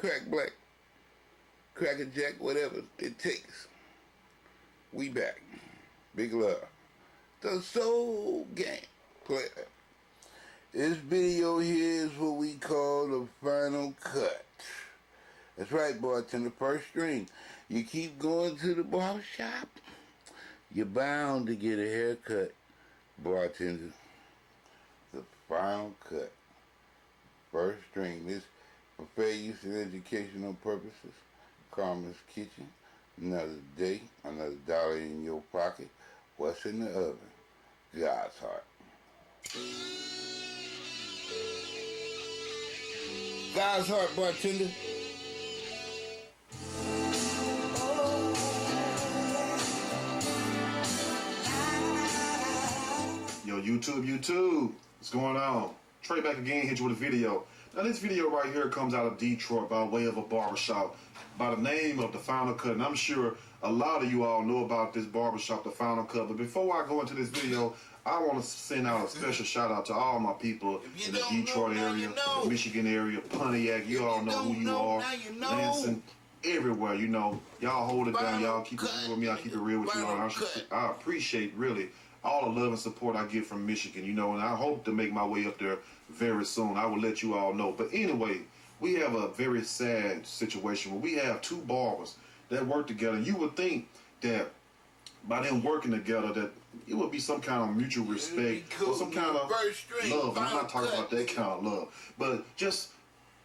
crack black, cracker jack, whatever it takes. We back. Big love. The Soul Gang player. This video here is what we call the final cut. That's right, bartender, first string. You keep going to the barber shop, you're bound to get a haircut, bartender. The final cut. First string. This for fair use and educational purposes. Karma's Kitchen. Another day, another dollar in your pocket. What's in the oven? God's heart. God's heart, bartender. Yo, YouTube, what's going on? Trey back again, hit you with a video. Now this video right here comes out of Detroit by way of a barbershop by the name of The Final Cut. And I'm sure a lot of you all know about this barbershop, The Final Cut. But before I go into this video, I want to send out a special shout out to all my people in the Detroit area, the Michigan area, Pontiac. You all know who you are. Lansing, everywhere, you know. Y'all hold it down. Y'all keep it real with me. I keep it real with you all. I appreciate really all the love and support I get from Michigan, you know, and I hope to make my way up there very soon. I will let you all know. But anyway, we have a very sad situation where we have two barbers that work together. You would think that by them working together that it would be some kind of mutual respect or some kind of love. I'm not talking about that kind of love, but just,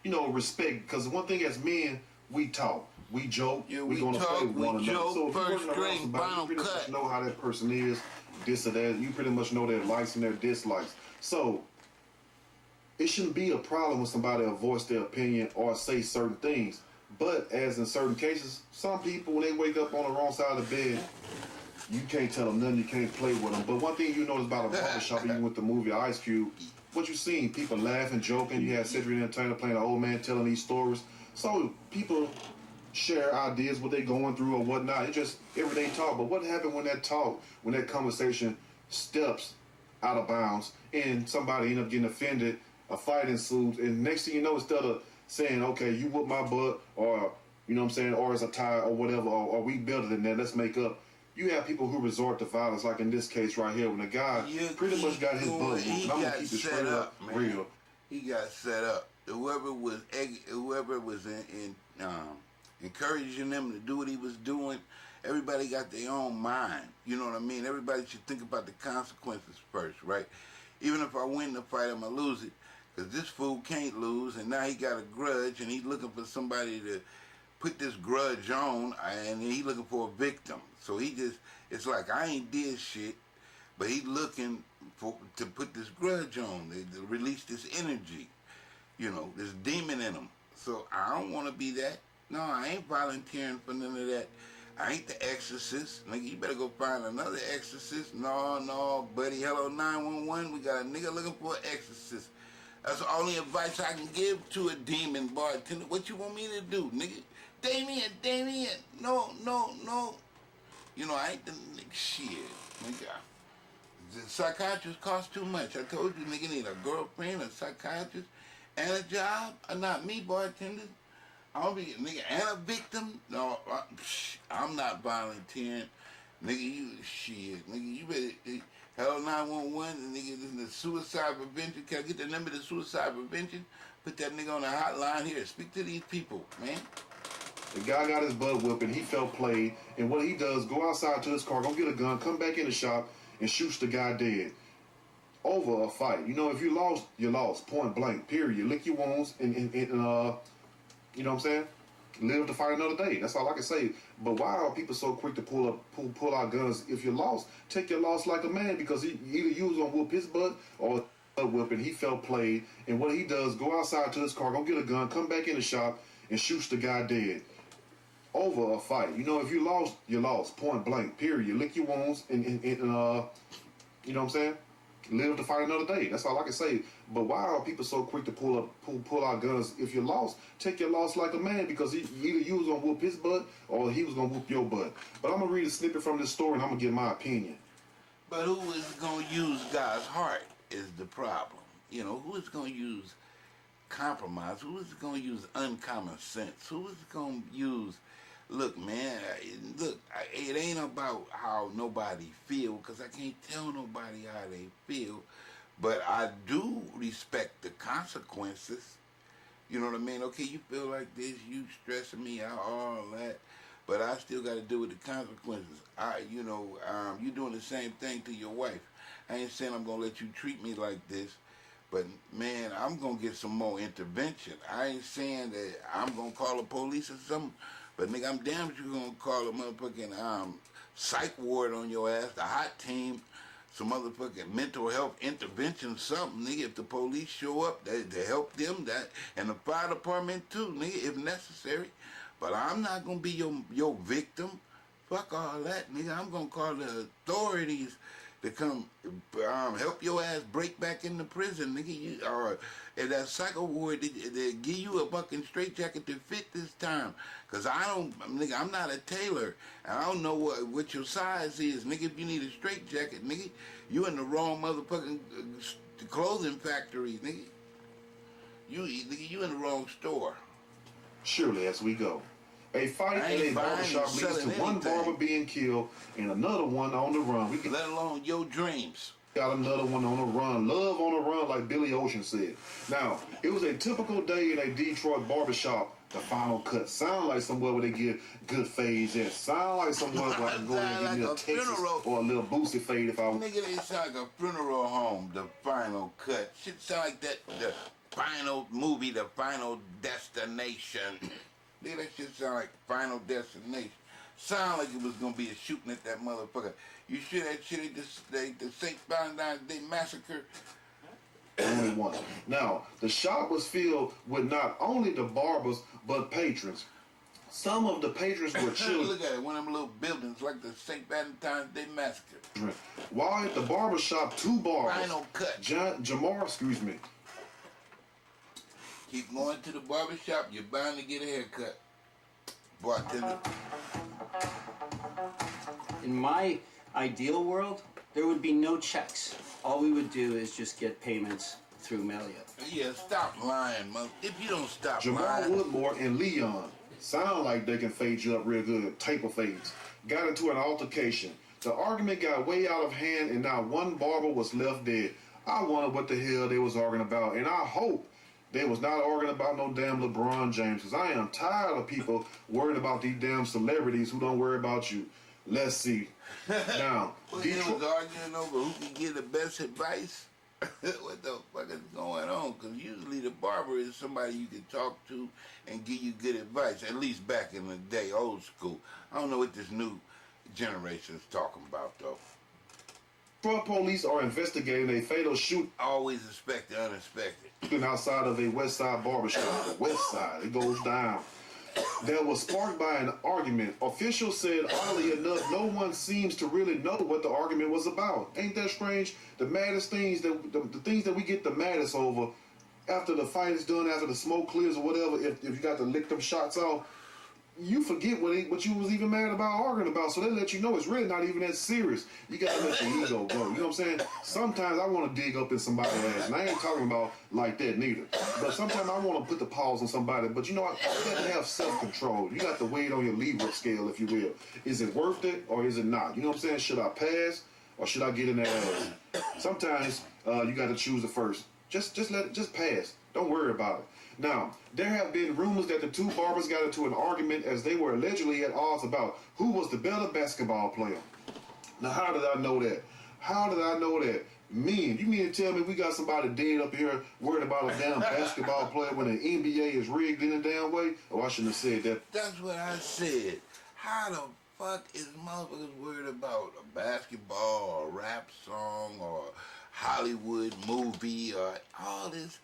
you know, respect. Because one thing as men, we talk, we joke, we gonna play with one another. So if you're working around somebody, you pretty much know how that person is, this or that. You pretty much know their likes and their dislikes. So it shouldn't be a problem when somebody will voice their opinion or say certain things. But as in certain cases, some people, when they wake up on the wrong side of the bed, you can't tell them nothing, you can't play with them. But one thing you notice about a barbershop, even with the movie Ice Cube, what you seen, people laughing, joking. You had Cedric the Entertainer playing an old man telling these stories. So people share ideas, what they going through or whatnot. It's just everyday talk. But what happened when that talk, when that conversation steps out of bounds and somebody end up getting offended, a fight ensues, and next thing you know, instead of saying, okay, you whoop my butt, or, you know what I'm saying, or it's a tie or whatever, or we better than that, let's make up. You have people who resort to violence, like in this case right here, when the guy pretty much got his butt whooped. I'm gonna keep it straight up real. He got set up. Whoever was encouraging him to do what he was doing, everybody got their own mind. You know what I mean? Everybody should think about the consequences first, right? Even if I win the fight, I'm gonna lose it, because this fool can't lose, and now he got a grudge, and he's looking for somebody to put this grudge on, and he looking for a victim. So he just, it's like, I ain't did shit, but he looking to put this grudge on, to release this energy, you know, this demon in him. So I don't want to be that. No, I ain't volunteering for none of that. I ain't the exorcist. Nigga, you better go find another exorcist. No, buddy. Hello, 911. We got a nigga looking for an exorcist. That's the only advice I can give to a demon bartender. What you want me to do, nigga? Damien. No. You know, I ain't the nigga. Shit, nigga. The psychiatrist costs too much. I told you, nigga need a girlfriend, a psychiatrist, and a job. Not me, bartender. I'll be a nigga and a victim. No, I'm not volunteering. Nigga, you better, hello 911, nigga, this is the suicide prevention. Can I get the number of the suicide prevention? Put that nigga on the hotline here. Speak to these people, man. The guy got his butt whooping, he felt played, and what he does, go outside to his car, go get a gun, come back in the shop, and shoots the guy dead. Over a fight. You know, if you lost, you lost. Point blank, period. Lick your wounds, and you know what I'm saying? Live to fight another day. That's all I can say. But why are people so quick to pull out guns? If you're lost, take your loss like a man, because either you was gonna whoop his butt or whipping. He felt played, and what he does, go outside to his car, go get a gun, come back in the shop, and shoots the guy dead. Over a fight. You know, if you lost, you lost. Point blank, period. Lick your wounds, and you know what I'm saying? Live to fight another day. That's all I can say. But why are people so quick to pull out guns? If you're lost, take your loss like a man, because either you was gonna whoop his butt or he was gonna whoop your butt. But I'm gonna read a snippet from this story and I'm gonna give my opinion. But who is gonna use God's heart is the problem. You know, who is gonna use compromise? Who is going to use uncommon sense? Who is going to use, look, man, it ain't about how nobody feel, because I can't tell nobody how they feel, but I do respect the consequences. You know what I mean? Okay, you feel like this, you stressing me out, all that, but I still got to deal with the consequences. You doing the same thing to your wife. I ain't saying I'm gonna let you treat me like this, but man, I'm gonna get some more intervention. I ain't saying that I'm gonna call the police or something, but nigga, I'm damn sure gonna call a motherfucking psych ward on your ass, the hot team, some motherfucking mental health intervention, something, nigga. If the police show up, to help them, that, and the fire department too, nigga, if necessary. But I'm not gonna be your victim. Fuck all that, nigga. I'm gonna call the authorities to come help your ass break back into prison, nigga. And that psycho ward, they give you a fucking straitjacket to fit this time. Cause nigga, I'm not a tailor. And I don't know what your size is, nigga. If you need a straitjacket, nigga, you in the wrong motherfucking clothing factory, nigga. You in the wrong store. Surely, as we go. A fight at a barbershop leads to one barber being killed and another one on the run. Let alone your dreams. Got another one on the run. Love on the run, like Billy Ocean said. Now, it was a typical day in a Detroit barbershop. The final cut. Sound like somewhere where they get good fades in. Sound like somewhere where I can go and give me a Texas or a little Boosie fade if I want. Nigga, they sound like a funeral home, the final cut. Shit sound like that, the final movie, the Final Destination. Nigga, that shit sound like Final Destination. Sound like it was gonna be a shooting at that motherfucker. You sure that shit ain't the St. Valentine's Day Massacre? Only one. Now, the shop was filled with not only the barbers, but patrons. Some of the patrons were children. Look at it, one of them little buildings like the St. Valentine's Day Massacre. While at the barbershop, two barbers. Final cut. Jamar, excuse me. Keep going to the barbershop, you're bound to get a haircut. Bartender. In my ideal world, there would be no checks. All we would do is just get payments through Melia. Yeah, stop lying, mother. If you don't stop Jamal lying. Woodmore and Leon sound like they can fade you up real good. Type of fades. Got into an altercation. The argument got way out of hand and not one barber was left dead. I wonder what the hell they was arguing about, and I hope they was not arguing about no damn LeBron James, because I am tired of people worried about these damn celebrities who don't worry about you. Let's see. Now, Well, they was arguing over who can give the best advice? What the fuck is going on? Because usually the barber is somebody you can talk to and give you good advice, at least back in the day, old school. I don't know what this new generation is talking about, though. Detroit police are investigating a fatal shooting Always expect the unexpected. outside of a West Side barbershop. The West Side, it goes down. That was sparked by an argument. Officials said, oddly enough, no one seems to really know what the argument was about. Ain't that strange? The maddest things, the things that we get the maddest over after the fight is done, after the smoke clears or whatever, if you got to lick them shots off, you forget what you was even mad about arguing about. So they let you know it's really not even that serious. You got to let your ego go. You know what I'm saying? Sometimes I want to dig up in somebody's ass, and I ain't talking about like that neither. But sometimes I want to put the paws on somebody. But you know, you got to have self-control. You got to weigh it on your Libra scale, if you will. Is it worth it or is it not? You know what I'm saying? Should I pass or should I get in that ass? Sometimes you got to choose the first. Just pass. Don't worry about it. Now, there have been rumors that the two barbers got into an argument as they were allegedly at odds about who was the better basketball player. Now, how did I know that? How did I know that? Me, you mean to tell me we got somebody dead up here worried about a damn basketball player when the NBA is rigged in a damn way? Oh, I shouldn't have said that. That's what I said. How the fuck is motherfuckers worried about a basketball or a rap song or Hollywood movie or all this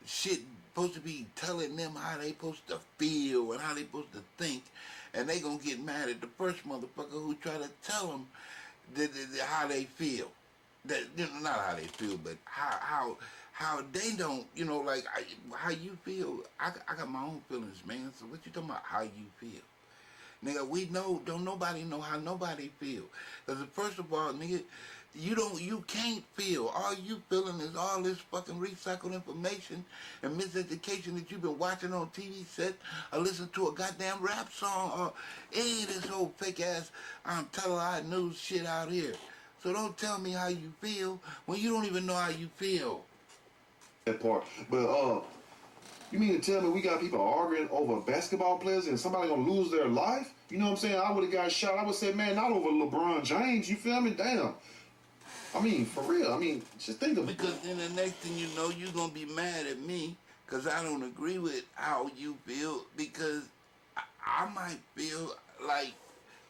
shit supposed to be telling them how they supposed to feel and how they supposed to think, and they gonna get mad at the first motherfucker who try to tell them how they feel. That, you know, not how they feel, but how they don't, you know, like how you feel. I got my own feelings, man. So what you talking about? How you feel? Nigga, we know, don't nobody know how nobody feel. Because first of all, nigga, you can't feel. All you feeling is all this fucking recycled information and miseducation that you've been watching on TV set or listen to a goddamn rap song or any of this whole fake ass televised news shit out here. So don't tell me how you feel when you don't even know how you feel. That part. But you mean to tell me we got people arguing over basketball players and somebody gonna lose their life? You know what I'm saying? I would have got shot. I would say, man, not over LeBron James. You feel me? Damn. I mean, for real. I mean, just think of it. Because then the next thing you know, you're gonna be mad at me because I don't agree with how you feel, because I might feel like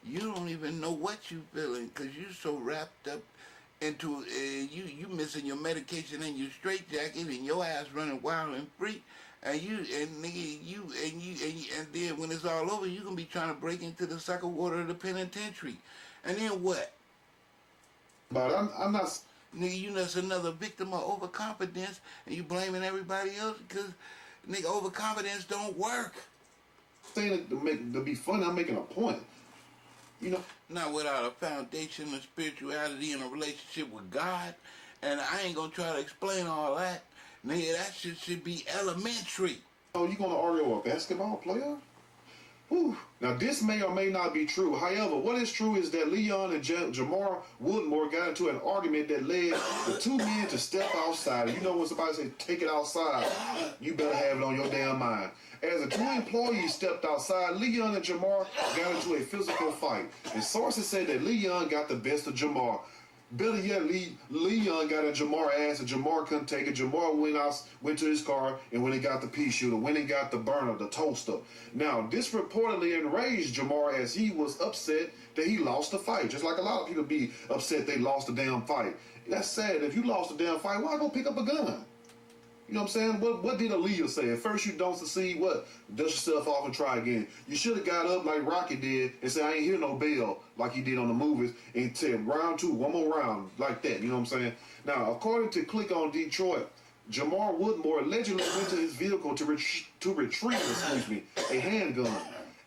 you don't even know what you feeling because you so wrapped up into you missing your medication and your straitjacket and your ass running wild and free, and and then when it's all over, you gonna be trying to break into the sucker water of the penitentiary, and then what? But I'm not Nigga, you just another victim of overconfidence, and you blaming everybody else because nigga, overconfidence don't work. saying it to be funny. I'm making a point. You know, Not without a foundation of spirituality and a relationship with God. And I ain't gonna try to explain all that. Nigga, that shit should be elementary. oh, you gonna argue with a basketball player? Whew. Now, this may or may not be true. However, what is true is that Leon and Jamar Woodmore got into an argument that led the two men to step outside. And you know when somebody say, take it outside, you better have it on your damn mind. As the two employees stepped outside, Leon and Jamar got into a physical fight. And sources say that Leon got the best of Jamar. Better yet, Leon got at Jamar's ass and Jamar couldn't take it. Jamar went to his car and when he got the pea shooter, when he got the burner, the toaster. Now, this reportedly enraged Jamar as he was upset that he lost the fight. Just like a lot of people be upset they lost the damn fight. That's sad. If you lost the damn fight, why go pick up a gun? You know what I'm saying? What did Aaliyah say? At first you don't succeed, what? Dust yourself off and try again. You should have got up like Rocky did and said, I ain't hear no bell, like he did on the movies, and said, round two, one more round, like that. You know what I'm saying? Now, according to Click on Detroit, Jamar Woodmore allegedly went to his vehicle to retrieve a handgun.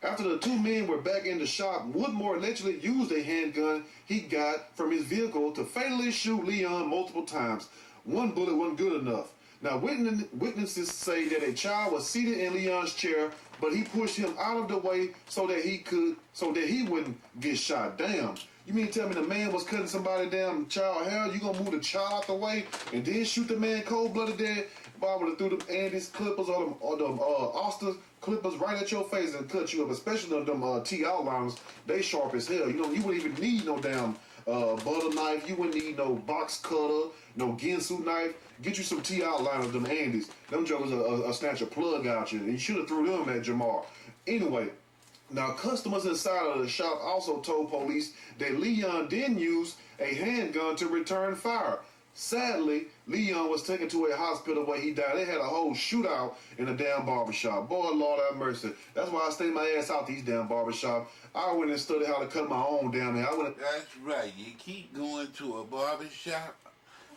After the two men were back in the shop, Woodmore allegedly used a handgun he got from his vehicle to fatally shoot Leon multiple times. One bullet wasn't good enough. Now, witnesses say that a child was seated in Leon's chair, but he pushed him out of the way so that he wouldn't get shot. Damn. You mean to tell me the man was cutting somebody damn child hair? You gonna move the child out the way and then shoot the man cold-blooded dead? Barber threw them Andes clippers or them Oster clippers right at your face and cut you up, especially them T outliners. They sharp as hell. You know, you wouldn't even need no damn butter knife. You wouldn't need no box cutter, no Ginsu knife. Get you some T outliners, them Andes. Them jokers will snatch a plug out you. And you should have threw them at Jamar. Anyway, now customers inside of the shop also told police that Leon didn't use a handgun to return fire. Sadly, Leon was taken to a hospital where he died. They had a whole shootout in a damn barbershop. Boy, Lord have mercy. That's why I stay my ass out these damn barbershops. I went and studied how to cut my own damn hair. That's right. You keep going to a barbershop.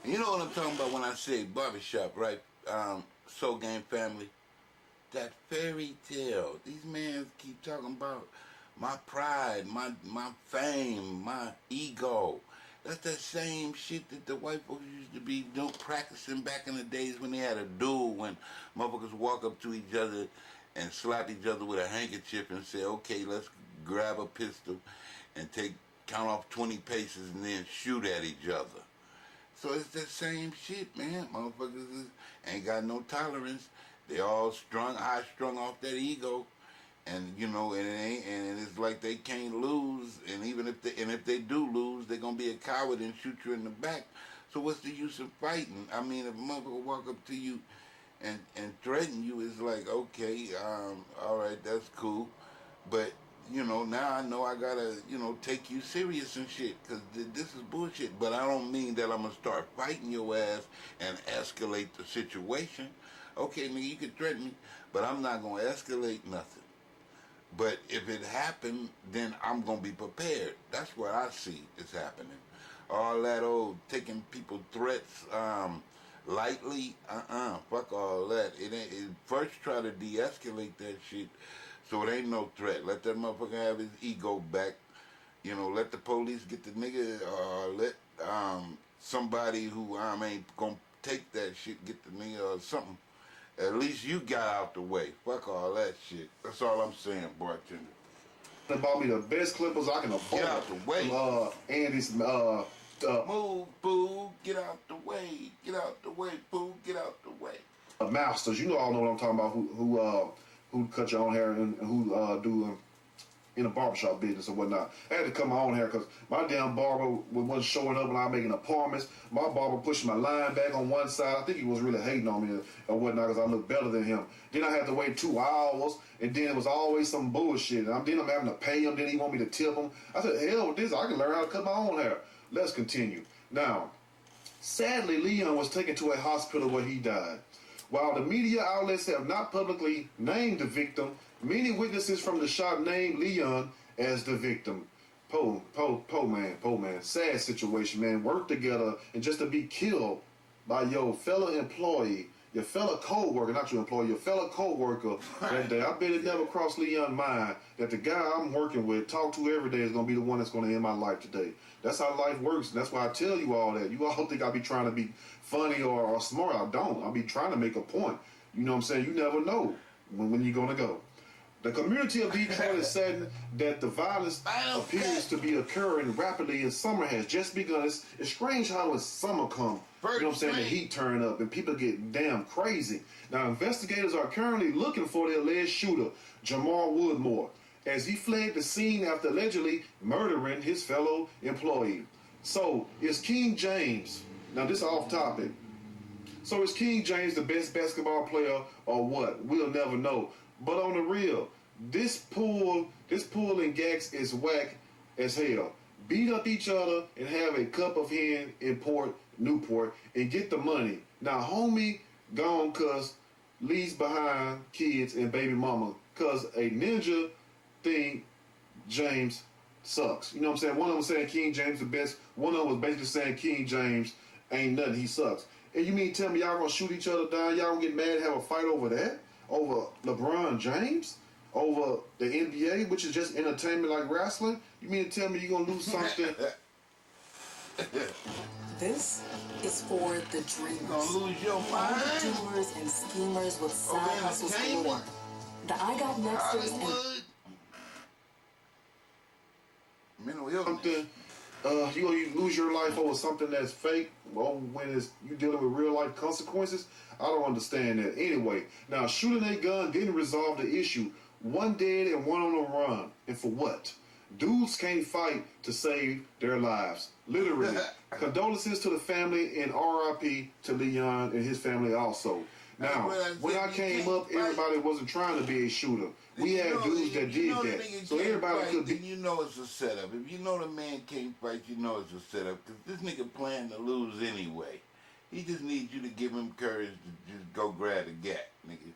You know what I'm talking about when I say barbershop, right? Soul Game family. That fairy tale. These men keep talking about my pride, my fame, my ego. That's that same shit that the white folks used to be practicing back in the days when they had a duel, when motherfuckers walk up to each other and slap each other with a handkerchief and say, okay, let's grab a pistol and count off 20 paces and then shoot at each other. So it's the same shit, man. Motherfuckers ain't got no tolerance. They all high strung off that ego, and you know, and it's like they can't lose. And even if they do lose, they're gonna be a coward and shoot you in the back. So what's the use of fighting? I mean, if a motherfucker walk up to you and threaten you, it's like, okay, all right, that's cool, but you know, now I know I gotta, you know, take you serious and shit, because this is bullshit. But I don't mean that I'm gonna start fighting your ass and escalate the situation. Okay, nigga, you can threaten me, but I'm not gonna escalate nothing. But if it happened, then I'm gonna be prepared. That's what I see is happening. All that old taking people threats lightly, fuck all that. It first try to de-escalate that shit So it ain't no threat. Let that motherfucker have his ego back. You know, let the police get the nigga, let somebody who ain't gonna take that shit get the nigga or something. At least you got out the way. Fuck all that shit. That's all I'm saying, bartender. They bought me the best clippers I can afford. Get out the way. Andy's Move, boo. Get out the way. Get out the way, boo. Get out the way. Masters. You all know what I'm talking about. Who cut your own hair and who do in the barbershop business or whatnot. I had to cut my own hair because my damn barber wasn't showing up when I was making appointments. My barber pushing my line back on one side. I think he was really hating on me or whatnot because I look better than him. Then I had to wait 2 hours, and then it was always some bullshit. And then I'm having to pay him. Then he want me to tip him. I said, hell with this. I can learn how to cut my own hair. Let's continue. Now, sadly, Leon was taken to a hospital where he died. While the media outlets have not publicly named the victim, many witnesses from the shop named Leon as the victim. Po man. Sad situation, man. Work together and just to be killed by your fellow employee, your fellow co-worker, not your employee, your fellow co-worker that day. I bet it never crossed Leon's mind that the guy I'm working with, talk to every day, is going to be the one that's going to end my life today. That's how life works, and that's why I tell you all that. You all think I be trying to be funny or smart. I don't. I be trying to make a point. You know what I'm saying? You never know when you're going to go. The community of Detroit is saddened that the violence appears to be occurring rapidly, and summer has just begun. It's strange how when summer comes, you know what I'm saying, the heat turn up and people get damn crazy. Now, investigators are currently looking for the alleged shooter, Jamar Woodmore, as he fled the scene after allegedly murdering his fellow employee. So, is King James, now this is off topic, so is King James the best basketball player or what? We'll never know. But on the real, this pool and Gax is whack as hell. Beat up each other and have a cup of hen in Newport, and get the money. Now, homie gone cause leaves behind kids and baby mama cause a ninja think James sucks. You know what I'm saying? One of them was saying King James the best. One of them was basically saying King James ain't nothing, he sucks. And you mean tell me y'all gonna shoot each other down? Y'all gonna get mad and have a fight over that? Over LeBron James? Over the NBA, which is just entertainment like wrestling? You mean to tell me you're gonna lose something? This is for the dreamers. You gonna lose your mind? Doers and schemers with side hustles galore. The I Got Nexters and Hollywood. Mental illness. Something, you lose your life over something that's fake, well, when you dealing with real life consequences. I don't understand that. Anyway, now shooting a gun didn't resolve the issue. One dead and one on the run. And for what? Dudes can't fight to save their lives. Literally. Condolences to the family and RIP to Leon and his family also. Now, when I came up, everybody wasn't trying to be a shooter. We had dudes that did that. So everybody could be. Then you know it's a setup. If you know the man can't fight, you know it's a setup. Because this nigga planning to lose anyway. He just needs you to give him courage to just go grab the gat, nigga.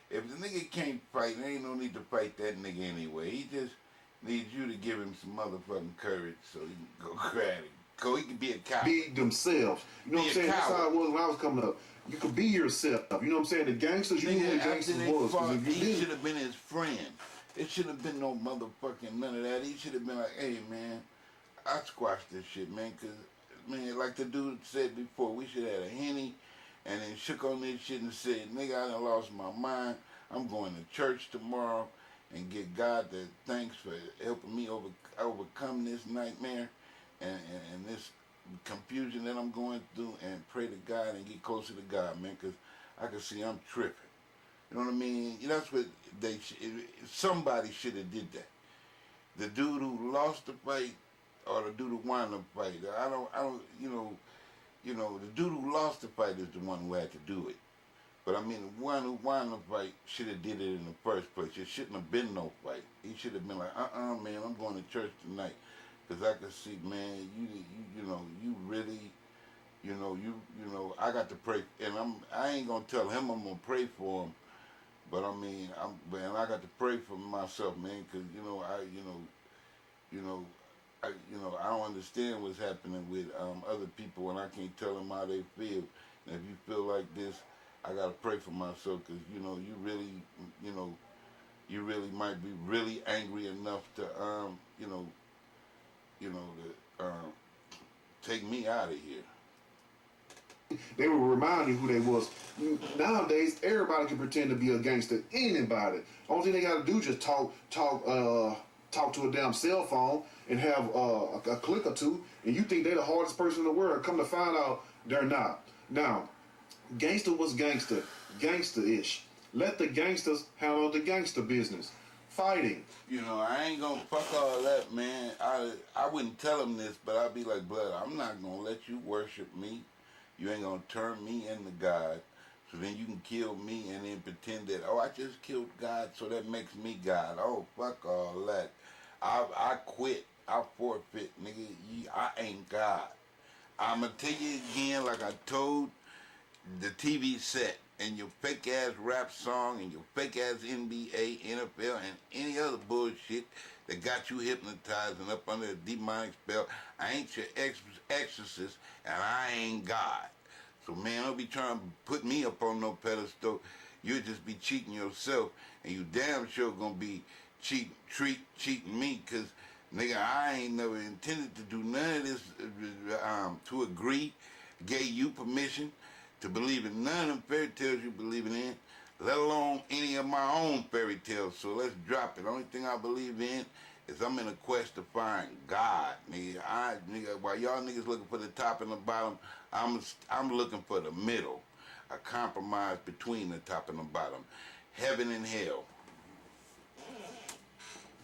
If the nigga can't fight, there ain't no need to fight that nigga anyway. He just needs you to give him some motherfucking courage so he can go grab it. So he can be a coward. Be themselves. You know what I'm saying? That's how it was when I was coming up. You could be yourself. You know what I'm saying? The gangsters, you knew who the gangsters was. Fought, he should have been his friend. It should have been no motherfucking none of that. He should have been like, hey, man, I squashed this shit, man, because, man, like the dude said before, we should have had a Henny and then shook on this shit and said, nigga, I done lost my mind. I'm going to church tomorrow and give God the thanks for helping me overcome this nightmare and this confusion that I'm going through, and pray to God and get closer to God, man, because I can see I'm tripping. You know what I mean? That's what somebody should have did that. The dude who lost the fight or the dude who won the fight. I don't, you know, the dude who lost the fight is the one who had to do it. But I mean, the one who won the fight should have did it in the first place. It shouldn't have been no fight. He should have been like, man, I'm going to church tonight. Because I can see, man, you know, you really, you know, I got to pray, and I ain't gonna tell him I'm gonna pray for him, but I mean, I got to pray for myself, man, because I don't understand what's happening with other people, and I can't tell them how they feel. And if you feel like this, I gotta pray for myself, because you know, you really, you you really might be really angry enough to, to take me out of here. They will remind you who they was. Nowadays, everybody can pretend to be a gangster. Anybody. Only thing they got to do is just talk to a damn cell phone and have a click or two, and you think they're the hardest person in the world. Come to find out, they're not. Now, gangster was gangster-ish. Let the gangsters handle the gangster business. Fighting. I ain't gonna fuck all that, man. I wouldn't tell them this, but I'd be like, blood, I'm not gonna let you worship me. You ain't gonna turn me into God. So then you can kill me and then pretend that, I just killed God, so that makes me God. Oh, fuck all that. I quit. I forfeit, nigga. I ain't God. I'ma tell you again, like I told the TV set and your fake ass rap song and your fake ass NBA, NFL, and any other bullshit that got you hypnotized and up under a demonic spell. I ain't your exorcist, and I ain't God. So man, don't be trying to put me up on no pedestal. You'll just be cheating yourself, and you damn sure gonna be cheating me, cause nigga, I ain't never intended to do none of this to agree. Gave you permission to believe in none of them fairy tales you believing in, let alone any of my own fairy tales. So let's drop it. The only thing I believe in is I'm in a quest to find God, nigga. While y'all niggas looking for the top and the bottom, I'm looking for the middle, a compromise between the top and the bottom, heaven and hell.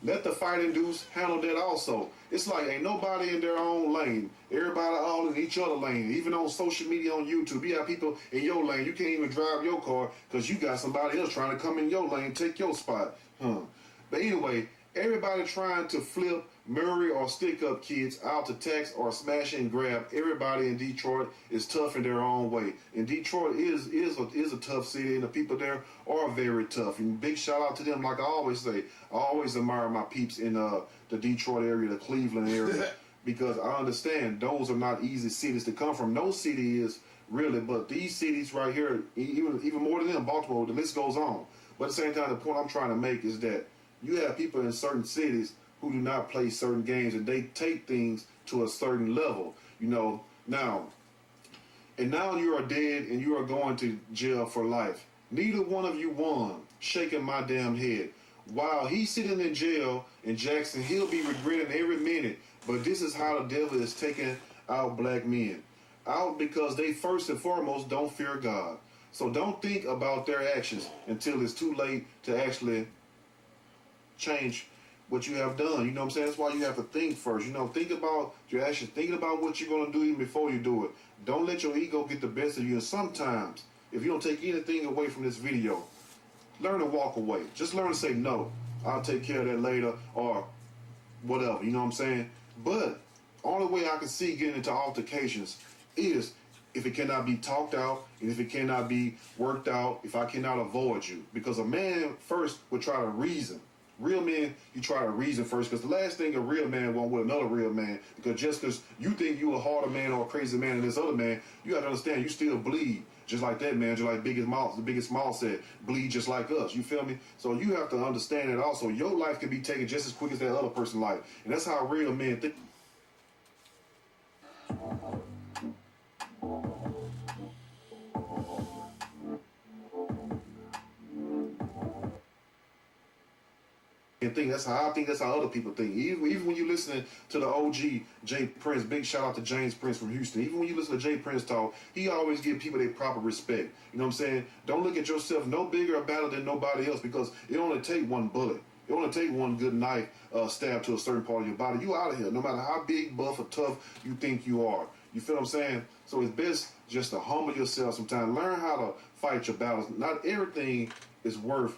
Let the fighting dudes handle that also. It's like ain't nobody in their own lane. Everybody all in each other lane. Even on social media, on YouTube, you have people in your lane. You can't even drive your car because you got somebody else trying to come in your lane, take your spot. But anyway, everybody trying to flip Murray or stick up kids out to tax or smash and grab. Everybody in Detroit is tough in their own way. And Detroit is a tough city, and the people there are very tough. And big shout out to them. Like I always say, I always admire my peeps in the Detroit area, the Cleveland area, because I understand those are not easy cities to come from. No city is really, but these cities right here, even more than them, Baltimore, the list goes on. But at the same time, the point I'm trying to make is that you have people in certain cities who do not play certain games, and they take things to a certain level, now you are dead and you are going to jail for life. Neither one of you won. Shaking my damn head. While he's sitting in jail in Jackson, he'll be regretting every minute, but this is how the devil is taking out black men. Out because they first and foremost don't fear God. So don't think about their actions until it's too late to actually change what you have done. You know what I'm saying? That's why you have to think first. Think about your actions. Thinking about what you're going to do even before you do it. Don't let your ego get the best of you. And sometimes, if you don't take anything away from this video, learn to walk away. Just learn to say, no, I'll take care of that later, or whatever. You know what I'm saying? But only way I can see getting into altercations is if it cannot be talked out, and if it cannot be worked out, if I cannot avoid you. Because a man first would try to reason. Real men, you try to reason first, because the last thing a real man want with another real man, because just because you think you a harder man or a crazy man than this other man, you got to understand you still bleed just like that man, just like the biggest Small said, bleed just like us. You feel me? So you have to understand that also. Your life can be taken just as quick as that other person's life, and that's how real men think. And that's how I think. That's how other people think. Even when you listening to the OG Jay Prince, big shout out to James Prince from Houston. Even when you listen to Jay Prince talk, he always give people their proper respect. You know what I'm saying? Don't look at yourself no bigger or better than nobody else, because it only take one bullet. It only take one good knife stab to a certain part of your body. You out of here. No matter how big, buff, or tough you think you are. You feel what I'm saying? So it's best just to humble yourself sometimes. Learn how to fight your battles. Not everything is worth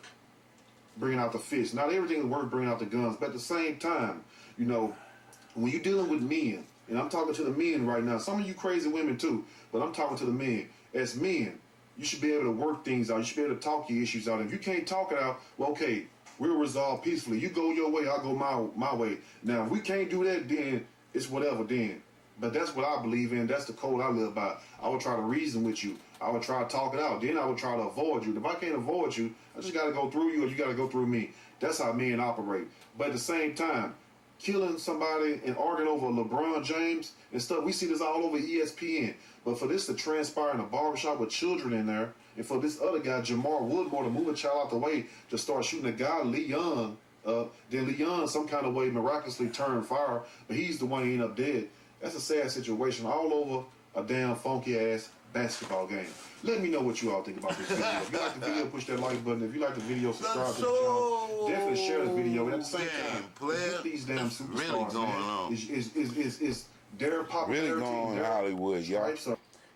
bringing out the fists. Not everything is worth bringing out the guns. But at the same time, when you're dealing with men, and I'm talking to the men right now, some of you crazy women too, but I'm talking to the men. As men, you should be able to work things out. You should be able to talk your issues out. If you can't talk it out, well, okay, we'll resolve peacefully. You go your way, I'll go my way. Now, if we can't do that, then it's whatever then. But that's what I believe in. That's the code I live by. I would try to reason with you. I would try to talk it out. Then I would try to avoid you. If I can't avoid you, I just got to go through you, or you got to go through me. That's how men operate. But at the same time, killing somebody and arguing over LeBron James and stuff, we see this all over ESPN. But for this to transpire in a barbershop with children in there, and for this other guy, Jamar Woodmore, to move a child out the way to start shooting a guy, Leon, then Leon some kind of way miraculously turned fire, but he's the one who ended up dead. That's a sad situation all over a damn funky-ass basketball game. Let me know what you all think about this video. If you like the video, push that like button. If you like the video, subscribe to the channel. Definitely share the video. And at the same time, get these damn superstars, really going on. Is their popularity really going in Hollywood, y'all.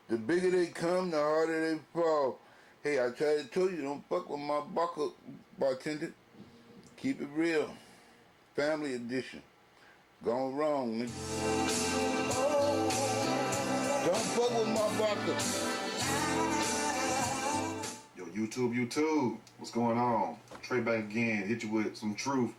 The bigger they come, the harder they fall. Hey, I tried to tell you, don't fuck with my buckle, bartender. Keep it real. Family edition. Gone wrong, nigga. Don't fuck with my buckle. Yo, YouTube, what's going on? Trey back again, hit you with some truth.